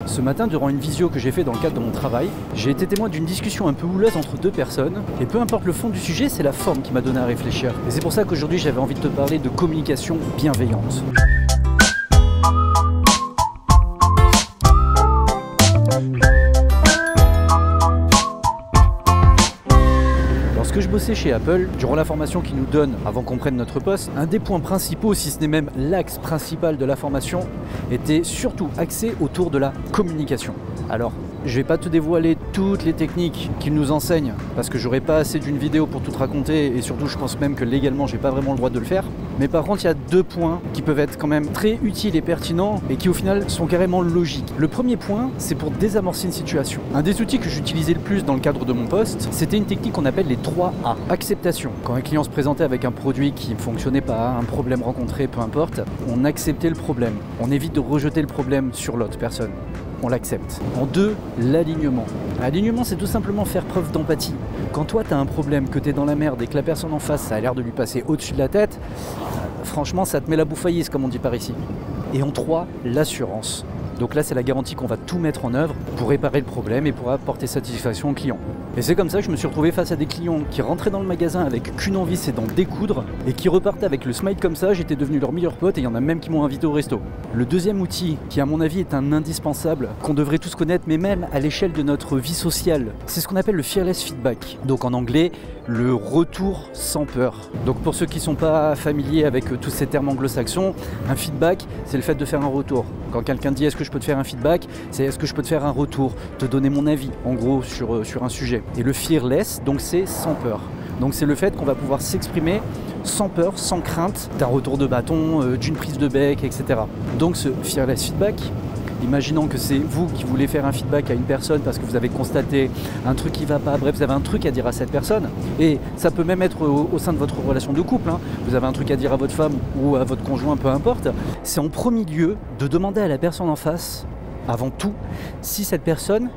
Ce matin, durant une visio que j'ai fait dans le cadre de mon travail, j'ai été témoin d'une discussion un peu houleuse entre deux personnes. Et peu importe le fond du sujet, c'est la forme qui m'a donné à réfléchir. Et c'est pour ça qu'aujourd'hui, j'avais envie de te parler de communication bienveillante. Lorsque je bossais chez Apple, durant la formation qu'ils nous donnent avant qu'on prenne notre poste, un des points principaux, si ce n'est même l'axe principal de la formation, était surtout axé autour de la communication. Alors, je vais pas te dévoiler toutes les techniques qu'ils nous enseignent parce que j'aurais pas assez d'une vidéo pour tout te raconter et surtout je pense même que légalement j'ai pas vraiment le droit de le faire. Mais par contre il y a deux points qui peuvent être quand même très utiles et pertinents et qui au final sont carrément logiques. Le premier point, c'est pour désamorcer une situation. Un des outils que j'utilisais le plus dans le cadre de mon poste, c'était une technique qu'on appelle les 3 A. Acceptation. Quand un client se présentait avec un produit qui ne fonctionnait pas, un problème rencontré, peu importe, on acceptait le problème. On évite de rejeter le problème sur l'autre personne. On l'accepte. En 2, l'alignement. L'alignement, c'est tout simplement faire preuve d'empathie. Quand toi, tu as un problème, que tu es dans la merde et que la personne en face, ça a l'air de lui passer au-dessus de la tête, franchement, ça te met la bouffaillise, comme on dit par ici. Et en 3, l'assurance. Donc là, c'est la garantie qu'on va tout mettre en œuvre pour réparer le problème et pour apporter satisfaction au client. Et c'est comme ça que je me suis retrouvé face à des clients qui rentraient dans le magasin avec qu'une envie, c'est d'en découdre, et qui repartaient avec le smile comme ça. J'étais devenu leur meilleur pote et il y en a même qui m'ont invité au resto. Le deuxième outil, qui à mon avis est un indispensable, qu'on devrait tous connaître, mais même à l'échelle de notre vie sociale, c'est ce qu'on appelle le fearless feedback. Donc en anglais, le retour sans peur. Donc pour ceux qui ne sont pas familiers avec tous ces termes anglo-saxons, un feedback, c'est le fait de faire un retour. Quand quelqu'un dit est-ce que je peux te faire un feedback, c'est est-ce que je peux te faire un retour, te donner mon avis en gros sur un sujet. Et le fearless, donc c'est sans peur. Donc c'est le fait qu'on va pouvoir s'exprimer sans peur, sans crainte d'un retour de bâton, d'une prise de bec, etc. Donc ce fearless feedback, imaginons que c'est vous qui voulez faire un feedback à une personne parce que vous avez constaté un truc qui ne va pas, bref, vous avez un truc à dire à cette personne. Et ça peut même être au sein de votre relation de couple, hein. Vous avez un truc à dire à votre femme ou à votre conjoint, peu importe. C'est en premier lieu de demander à la personne en face, avant tout, si cette personne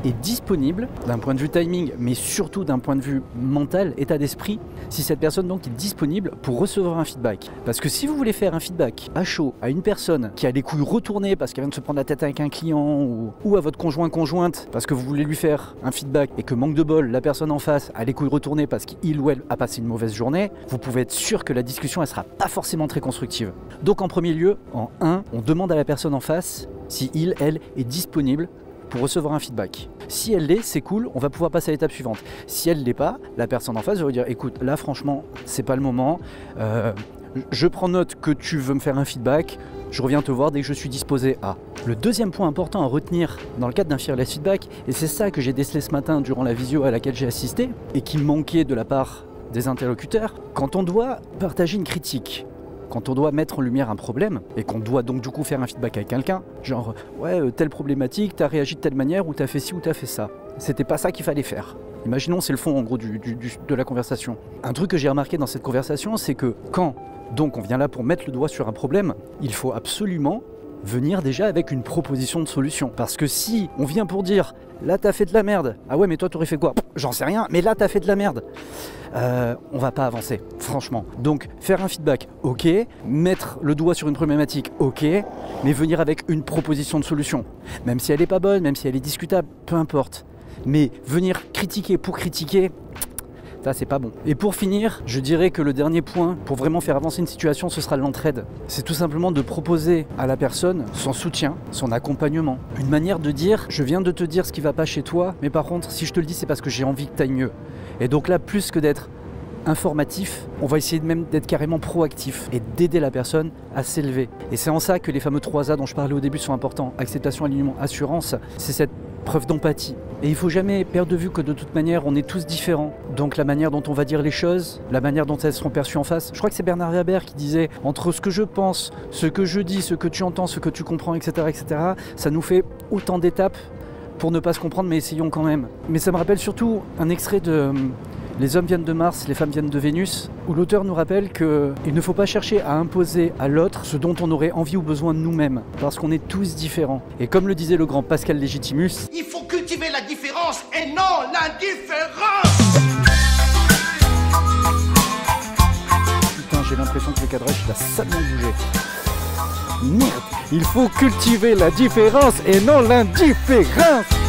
est disponible d'un point de vue timing, mais surtout d'un point de vue mental, état d'esprit, si cette personne donc est disponible pour recevoir un feedback. Parce que si vous voulez faire un feedback à chaud à une personne qui a les couilles retournées parce qu'elle vient de se prendre la tête avec un client ou à votre conjointe parce que vous voulez lui faire un feedback et que manque de bol, la personne en face a les couilles retournées parce qu'il ou elle a passé une mauvaise journée, vous pouvez être sûr que la discussion elle sera pas forcément très constructive. Donc en premier lieu, en 1, on demande à la personne en face si il, elle est disponible pour recevoir un feedback. Si elle l'est, c'est cool, on va pouvoir passer à l'étape suivante. Si elle ne l'est pas, la personne en face va lui dire écoute, là franchement, c'est pas le moment, je prends note que tu veux me faire un feedback, je reviens te voir dès que je suis disposé à. Le deuxième point important à retenir dans le cadre d'un fearless feedback, et c'est ça que j'ai décelé ce matin durant la visio à laquelle j'ai assisté, et qui manquait de la part des interlocuteurs, quand on doit partager une critique, quand on doit mettre en lumière un problème et qu'on doit donc du coup faire un feedback avec quelqu'un, genre ouais telle problématique, t'as réagi de telle manière ou t'as fait ci ou t'as fait ça. C'était pas ça qu'il fallait faire. Imaginons c'est le fond en gros de la conversation. Un truc que j'ai remarqué dans cette conversation, c'est que quand donc on vient là pour mettre le doigt sur un problème, il faut absolument venir déjà avec une proposition de solution. Parce que si on vient pour dire là t'as fait de la merde, ah ouais mais toi t'aurais fait quoi? J'en sais rien, mais là t'as fait de la merde. On va pas avancer, franchement. Donc faire un feedback, ok, mettre le doigt sur une problématique, ok, mais venir avec une proposition de solution. Même si elle est pas bonne, même si elle est discutable, peu importe. Mais venir critiquer pour critiquer, ça c'est pas bon. Et pour finir, je dirais que le dernier point pour vraiment faire avancer une situation, ce sera l'entraide. C'est tout simplement de proposer à la personne son soutien, son accompagnement. Une manière de dire, je viens de te dire ce qui va pas chez toi, mais par contre, si je te le dis, c'est parce que j'ai envie que tu ailles mieux. Et donc là, plus que d'être informatif, on va essayer même d'être carrément proactif et d'aider la personne à s'élever. Et c'est en ça que les fameux 3A dont je parlais au début sont importants. Acceptation, alignement, assurance, c'est cette preuve d'empathie. Et il ne faut jamais perdre de vue que de toute manière, on est tous différents. Donc la manière dont on va dire les choses, la manière dont elles seront perçues en face. Je crois que c'est Bernard Werber qui disait « Entre ce que je pense, ce que je dis, ce que tu entends, ce que tu comprends, etc. etc. ça nous fait autant d'étapes pour ne pas se comprendre, mais essayons quand même. » Mais ça me rappelle surtout un extrait de Les hommes viennent de Mars, les femmes viennent de Vénus, où l'auteur nous rappelle qu'il ne faut pas chercher à imposer à l'autre ce dont on aurait envie ou besoin de nous-mêmes, parce qu'on est tous différents. Et comme le disait le grand Pascal Légitimus, il faut cultiver la différence et non l'indifférence. Putain, j'ai l'impression que le cadrage il a salement bougé. Merde. Il faut cultiver la différence et non l'indifférence.